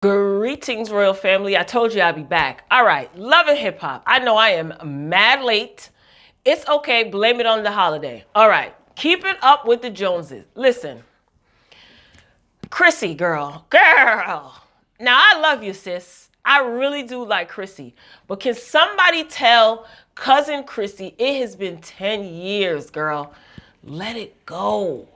Greetings, royal family. I told you I'd be back. All right, love and hip hop. I know I am mad late. It's okay. Blame it on the holiday. All right, keep it up with the Joneses. Listen, Chrissy, girl. Now, I love you, sis. I really do like Chrissy. But can somebody tell cousin Chrissy it has been 10 years, girl? Let it go.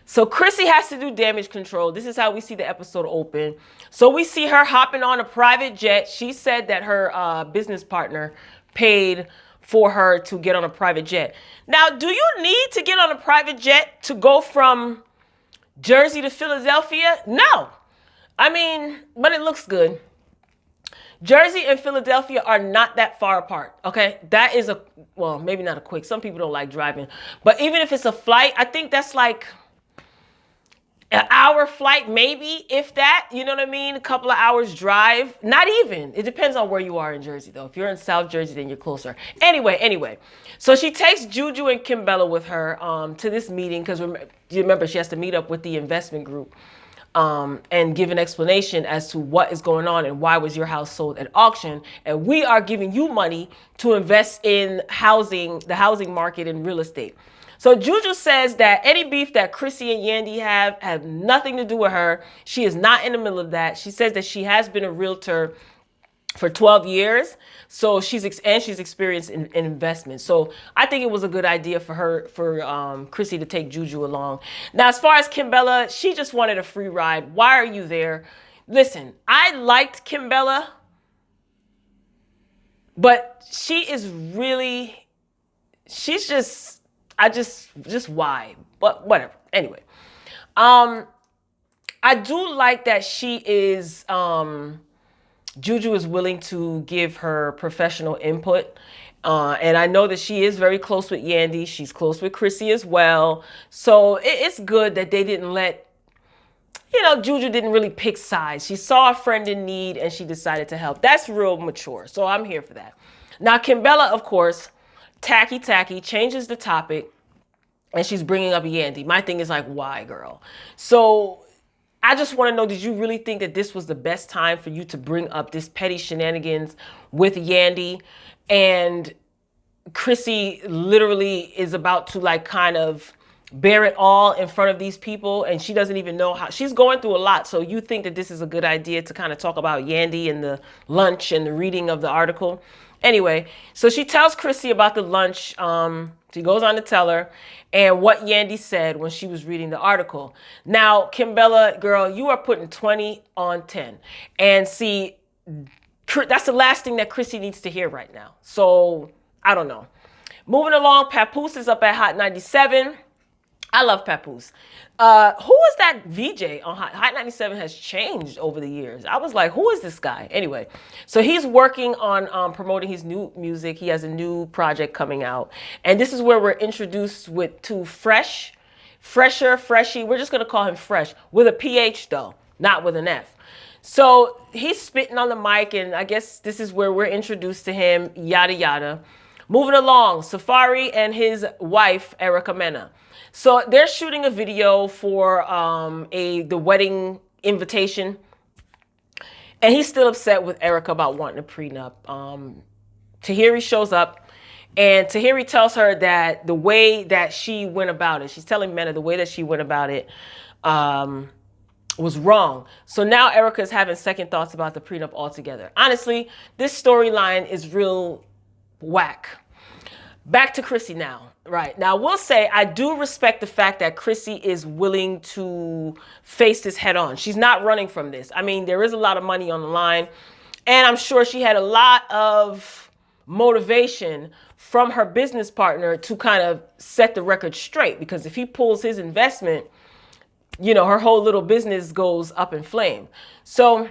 So Chrissy has to do damage control. This is how we see the episode open. So we see her hopping on a private jet. She said that her business partner paid for her to get on a private jet. Now, do you need to get on a private jet to go from Jersey to Philadelphia? No. I mean, but it looks good. Jersey and Philadelphia are not that far apart, okay? That is well, maybe not a quick. Some people don't like driving. But even if it's a flight, I think that's like an hour flight, maybe, if that, you know what I mean? A couple of hours drive. Not even. It depends on where you are in Jersey, though. If you're in South Jersey, then you're closer. Anyway. So she takes Juju and Kimbella with her to this meeting because you remember she has to meet up with the investment group and give an explanation as to what is going on and why was your house sold at auction. And we are giving you money to invest in housing, the housing market and real estate. So Juju says that any beef that Chrissy and Yandy have nothing to do with her. She is not in the middle of that. She says that she has been a realtor for 12 years. So she's experienced in investment. So I think it was a good idea for Chrissy to take Juju along. Now, as far as Kimbella, she just wanted a free ride. Why are you there? Listen, I liked Kimbella, but she's just, why? But whatever. Anyway, I do like that she is, Juju is willing to give her professional input. And I know that she is very close with Yandy. She's close with Chrissy as well. So it's good that they didn't Juju didn't really pick sides. She saw a friend in need and she decided to help. That's real mature. So I'm here for that. Now, Kimbella, of course, tacky, changes the topic, and she's bringing up Yandy. My thing is like, why, girl? So I just want to know, did you really think that this was the best time for you to bring up this petty shenanigans with Yandy? And Chrissy literally is about to like kind of bear it all in front of these people, and she doesn't even know how. She's going through a lot. So you think that this is a good idea to kind of talk about Yandy and the lunch and the reading of the article? Anyway, so she tells Chrissy about the lunch. She goes on to tell her and what Yandy said when she was reading the article. Now, Kimbella, girl, you are putting 20 on 10. And see, that's the last thing that Chrissy needs to hear right now. So, I don't know. Moving along, Papoose is up at Hot 97. I love Papoose. Who is that VJ on Hot 97? Has changed over the years. I was like, who is this guy? Anyway, so he's working on promoting his new music. He has a new project coming out. And this is where we're introduced to Freshy. We're just going to call him Fresh with a PH though, not with an F. So he's spitting on the mic, and I guess this is where we're introduced to him, yada, yada. Moving along, Safaree and his wife, Erica Mena. So they're shooting a video for the wedding invitation. And he's still upset with Erica about wanting a prenup. Tahiri shows up, and Tahiri tells her that the way that she went about it, she's telling Mena the way that she went about it was wrong. So now Erica is having second thoughts about the prenup altogether. Honestly, this storyline is real whack. Back to Chrissy now. Right. Now, we'll say I do respect the fact that Chrissy is willing to face this head on. She's not running from this. I mean, there is a lot of money on the line, and I'm sure she had a lot of motivation from her business partner to kind of set the record straight, because if he pulls his investment, her whole little business goes up in flame. So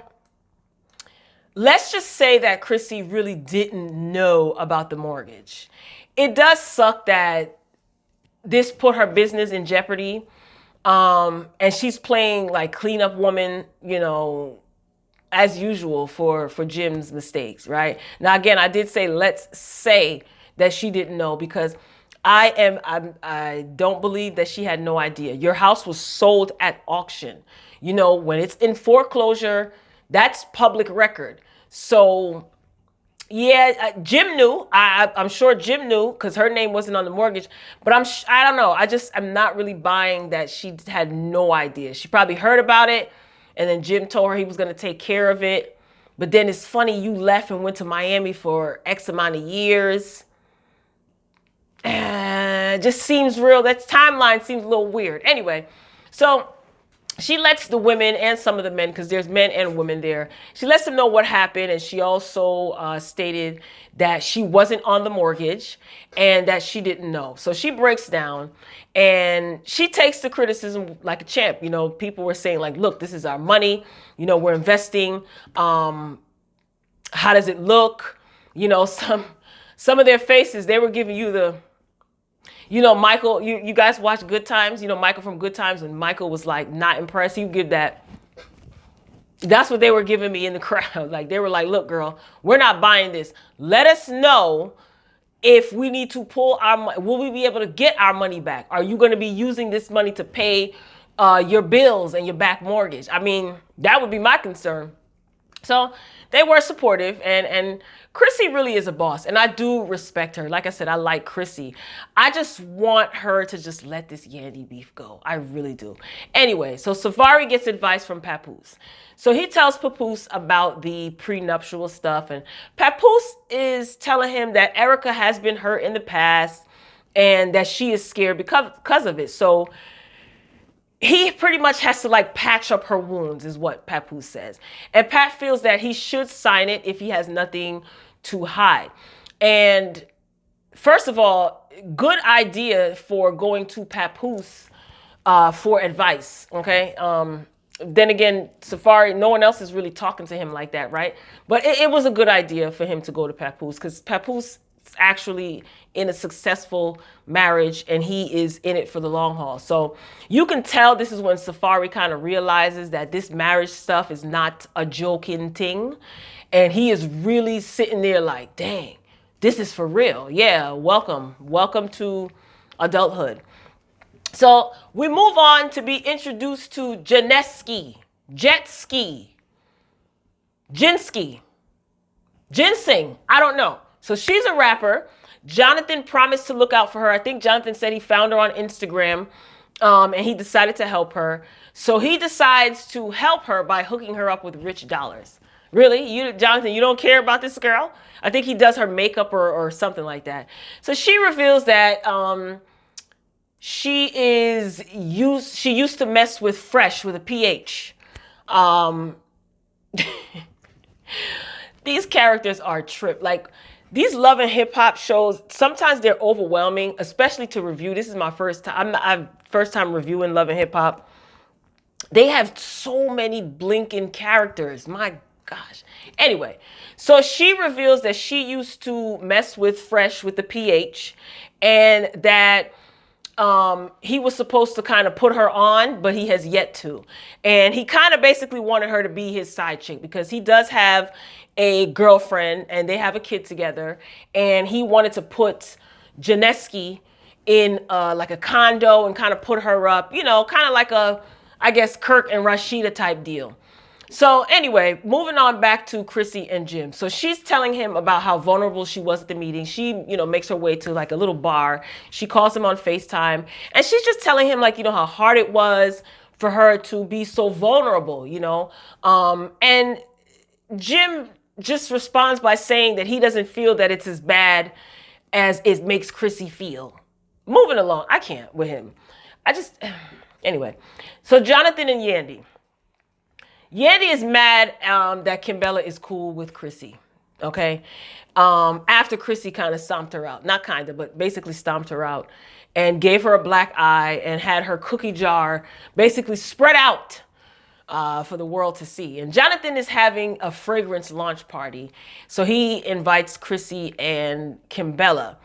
let's just say that Chrissy really didn't know about the mortgage. It does suck that this put her business in jeopardy. And she's playing like cleanup woman, as usual for Jim's mistakes, right? Now, again, I did say, let's say that she didn't know, because I don't believe that she had no idea. Your house was sold at auction. When it's in foreclosure, That's public record. So yeah, Jim knew. I'm sure Jim knew because her name wasn't on the mortgage. But I don't know. I'm not really buying that she had no idea. She probably heard about it, and then Jim told her he was going to take care of it. But then it's funny, you left and went to Miami for X amount of years. It just seems real. That timeline seems a little weird. Anyway, so she lets the women and some of the men, because there's men and women there, she lets them know what happened. And she also stated that she wasn't on the mortgage and that she didn't know. So she breaks down and she takes the criticism like a champ. You know, people were saying like, look, this is our money. You know, we're investing. How does it look? You know, some of their faces, they were giving you the, you know, Michael, you guys watch Good Times, you know, Michael from Good Times, when Michael was like not impressed, you give that. That's what they were giving me in the crowd. Like, they were like, look, girl, we're not buying this. Let us know if we need to pull our money. Will we be able to get our money back? Are you going to be using this money to pay your bills and your back mortgage? I mean, that would be my concern. So they were supportive, and Chrissy really is a boss, and I do respect her. Like I said, I like Chrissy. I just want her to just let this Yandy beef go. I really do. Anyway, so Safaree gets advice from Papoose. So he tells Papoose about the prenuptial stuff, and Papoose is telling him that Erica has been hurt in the past and that she is scared because of it. So he pretty much has to like patch up her wounds, is what Papoose says. And Pat feels that he should sign it if he has nothing to hide. And first of all, good idea for going to Papoose for advice, okay? Then again, Safaree, no one else is really talking to him like that, right? But it was a good idea for him to go to Papoose, because Papoose actually in a successful marriage and he is in it for the long haul. So you can tell this is when Safaree kind of realizes that this marriage stuff is not a joking thing, and he is really sitting there like, dang, this is for real. Yeah, welcome to adulthood. So we move on to be introduced to Jennaske, Jetski, Jennaske, Ginseng, I don't know. So she's a rapper. Jonathan promised to look out for her. I think Jonathan said he found her on Instagram and he decided to help her. So he decides to help her by hooking her up with rich dollars. Really? Jonathan, you don't care about this girl? I think he does her makeup or something like that. So she reveals that she used to mess with Fresh with a PH. These characters are trip. Like, these love and hip hop shows, sometimes they're overwhelming, especially to review. This is my first time. I'm first time reviewing Love and Hip Hop. They have so many blinking characters. My gosh. Anyway, so she reveals that she used to mess with Fresh with the PH, and that he was supposed to kind of put her on, but he has yet to. And he kind of basically wanted her to be his side chick, because he does have a girlfriend and they have a kid together, and he wanted to put Jennaske in like a condo and kind of put her up, you know, kind of like a, I guess, Kirk and Rashida type deal. So anyway, moving on back to Chrissy and Jim. So she's telling him about how vulnerable she was at the meeting. She, you know, makes her way to like a little bar. She calls him on FaceTime, and she's just telling him, like, you know, how hard it was for her to be so vulnerable, you know. And Jim just responds by saying that he doesn't feel that it's as bad as it makes Chrissy feel. Moving along, I can't with him. Anyway. So Jonathan and Yandy. Yandy is mad that Kimbella is cool with Chrissy, okay? After Chrissy kind of stomped her out. Not kind of, but basically stomped her out and gave her a black eye and had her cookie jar basically spread out for the world to see. And Jonathan is having a fragrance launch party. So he invites Chrissy and Kimbella.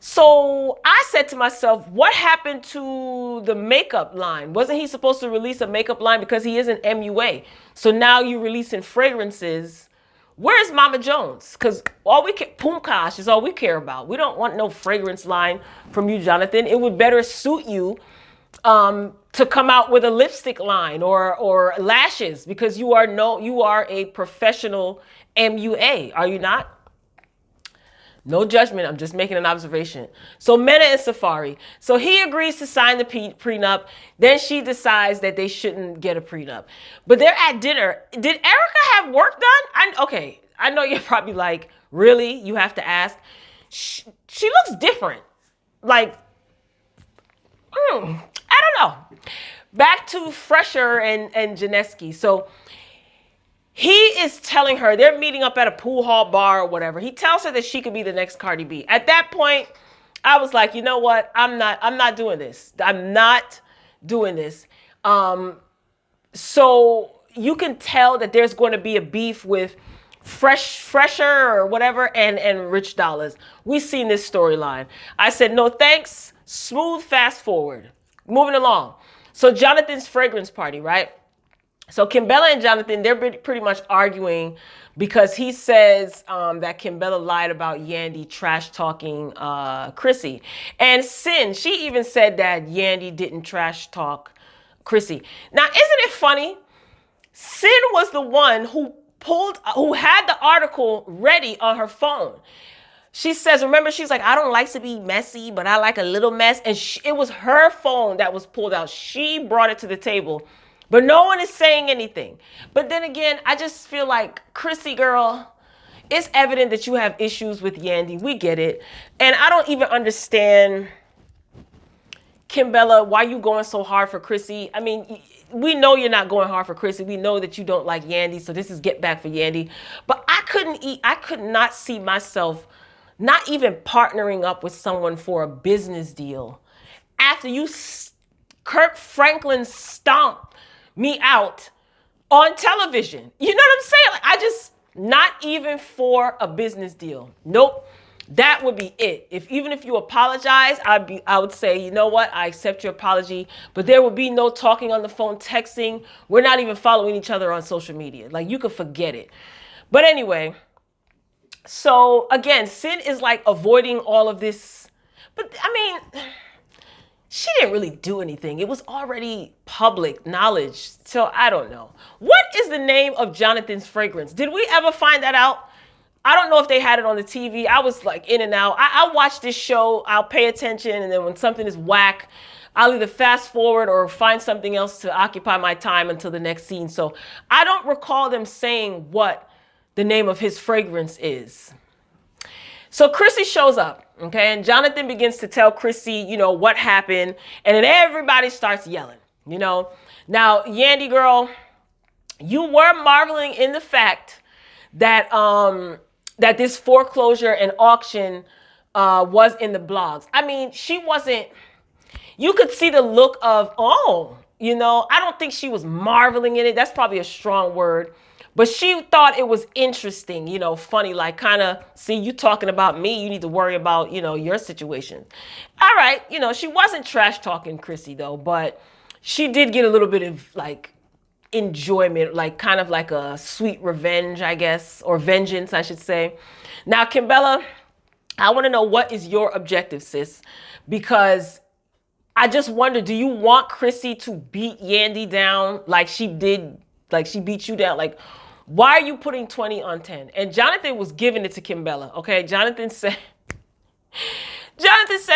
So I said to myself, what happened to the makeup line? Wasn't he supposed to release a makeup line, because he is an MUA? So now you're releasing fragrances. Where's Mama Jones? Because Pumkash is all we care about. We don't want no fragrance line from you, Jonathan. It would better suit you to come out with a lipstick line or lashes, because you are a professional MUA, are you not? No judgment. I'm just making an observation. So Mena and Safaree. So he agrees to sign the prenup. Then she decides that they shouldn't get a prenup. But they're at dinner. Did Erica have work done? Okay. I know you're probably like, really? You have to ask. She looks different. Like, I don't know. Back to Fresher and Jennaske. So he is telling her, they're meeting up at a pool hall bar or whatever. He tells her that she could be the next Cardi B. At that point, I was like, you know what? I'm not doing this. I'm not doing this. So you can tell that there's going to be a beef with Fresher or whatever and Rich Dollaz. We've seen this storyline. I said, no thanks. Smooth fast forward. Moving along. So Jonathan's fragrance party, right? So Kimbella and Jonathan, they're pretty much arguing because he says that Kimbella lied about Yandy trash talking Chrissy. And Sin, she even said that Yandy didn't trash talk Chrissy. Now, isn't it funny? Sin was the one who had the article ready on her phone. She says, remember, she's like, I don't like to be messy, but I like a little mess. And it was her phone that was pulled out. She brought it to the table. But no one is saying anything. But then again, I just feel like, Chrissy girl, it's evident that you have issues with Yandy. We get it. And I don't even understand, Kimbella, why you going so hard for Chrissy? I mean, we know you're not going hard for Chrissy. We know that you don't like Yandy. So this is get back for Yandy. But I could not see myself not even partnering up with someone for a business deal after you, Kirk Franklin, stomped me out on television. You know what I'm saying? Like, I just, not even for a business deal. Nope. That would be it. Even if you apologize, I would say, you know what? I accept your apology, but there would be no talking on the phone, texting. We're not even following each other on social media. Like, you could forget it. But anyway, so again, Sin is like avoiding all of this. But I mean, she didn't really do anything. It was already public knowledge. So I don't know. What is the name of Jonathan's fragrance? Did we ever find that out? I don't know if they had it on the TV. I was like in and out. I watch this show. I'll pay attention. And then when something is whack, I'll either fast forward or find something else to occupy my time until the next scene. So I don't recall them saying what the name of his fragrance is. So Chrissy shows up, okay? And Jonathan begins to tell Chrissy, you know, what happened. And then everybody starts yelling, you know. Now, Yandy girl, you were marveling in the fact that that this foreclosure and auction was in the blogs. I mean, she wasn't, you could see the look of, oh, you know, I don't think she was marveling in it. That's probably a strong word. But she thought it was interesting, you know, funny, like kind of, see, you talking about me, you need to worry about, you know, your situation. All right, you know, she wasn't trash talking Chrissy though, but she did get a little bit of like enjoyment, like kind of like a sweet revenge, I guess, or vengeance, I should say. Now, Kimbella, I want to know, what is your objective, sis? Because I just wonder, do you want Chrissy to beat Yandy down like she did, like she beat you down? Like, why are you putting 20 on 10? And Jonathan was giving it to Kimbella, okay? Jonathan said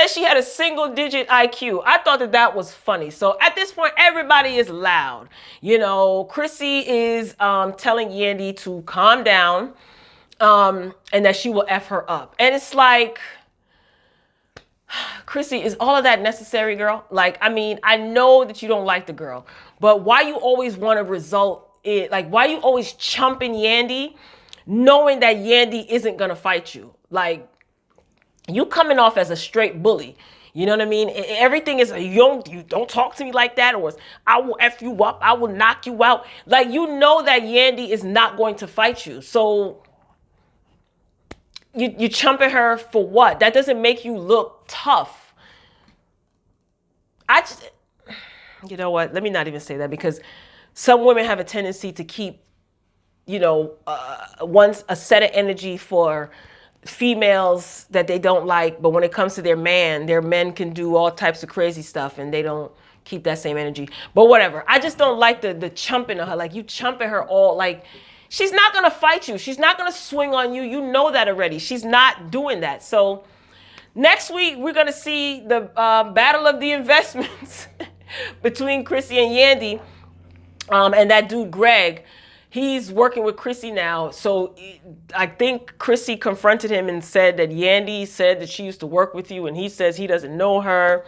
she had a single-digit IQ. I thought that was funny. So at this point, everybody is loud. You know, Chrissy is telling Yandy to calm down and that she will F her up. And it's like, Chrissy, is all of that necessary, girl? Like, I mean, I know that you don't like the girl, but why you always want to result it? Like, why you always chumping Yandy, knowing that Yandy isn't going to fight you? Like, you coming off as a straight bully. You know what I mean? Everything is, you don't talk to me like that, or I will F you up, I will knock you out. Like, you know that Yandy is not going to fight you. So you chumping her for what? That doesn't make you look tough. You know what? Let me not even say that, because some women have a tendency to keep, you know, a set of energy for females that they don't like, but when it comes to their men can do all types of crazy stuff and they don't keep that same energy. But whatever. I just don't like the chumping of her. Like, you chumping her all, like, she's not going to fight you. She's not going to swing on you. You know that already. She's not doing that. So next week, we're going to see the battle of the investments between Chrissy and Yandy. And that dude, Greg, he's working with Chrissy now. So I think Chrissy confronted him and said that Yandy said that she used to work with you, and he says he doesn't know her.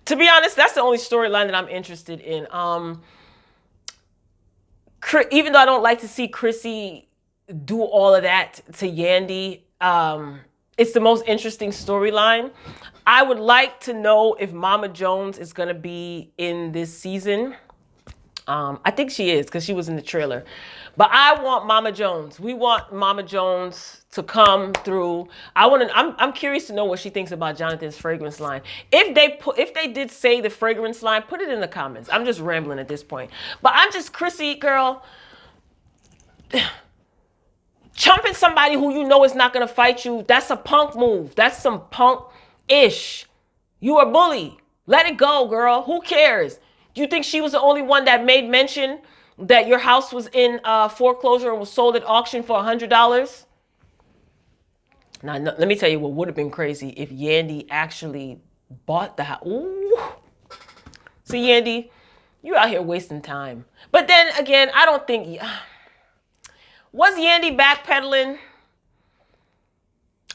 To be honest, that's the only storyline that I'm interested in. Even though I don't like to see Chrissy do all of that to Yandy, it's the most interesting storyline. I would like to know if Mama Jones is going to be in this season. I think she is, because she was in the trailer. But I want Mama Jones. We want Mama Jones to come through. I'm curious to know what she thinks about Jonathan's fragrance line. If they did say the fragrance line, put it in the comments. I'm just rambling at this point. But I'm just, Chrissy, girl, chumping somebody who you know is not going to fight you, that's a punk move. That's some punk-ish. You a bully. Let it go, girl. Who cares? Do you think she was the only one that made mention that your house was in foreclosure and was sold at auction for $100? Now, let me tell you what would have been crazy if Yandy actually bought the house. Ooh. See, Yandy, you out here wasting time. But then again, I don't think... Was Yandy backpedaling?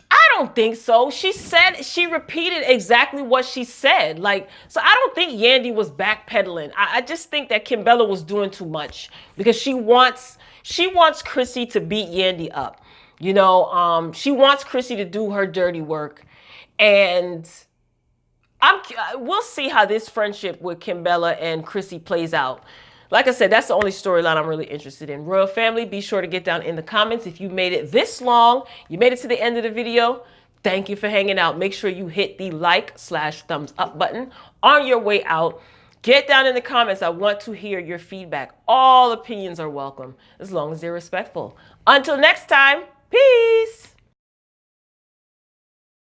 I don't think so. She repeated exactly what she said. Like, so I don't think Yandy was backpedaling. I just think that Kimbella was doing too much because she wants Chrissy to beat Yandy up. You know, she wants Chrissy to do her dirty work. And we'll see how this friendship with Kimbella and Chrissy plays out. Like I said, that's the only storyline I'm really interested in. Royal Family, be sure to get down in the comments. If you made it this long, you made it to the end of the video, thank you for hanging out. Make sure you hit the like/thumbs up button on your way out. Get down in the comments. I want to hear your feedback. All opinions are welcome, as long as they're respectful. Until next time, peace.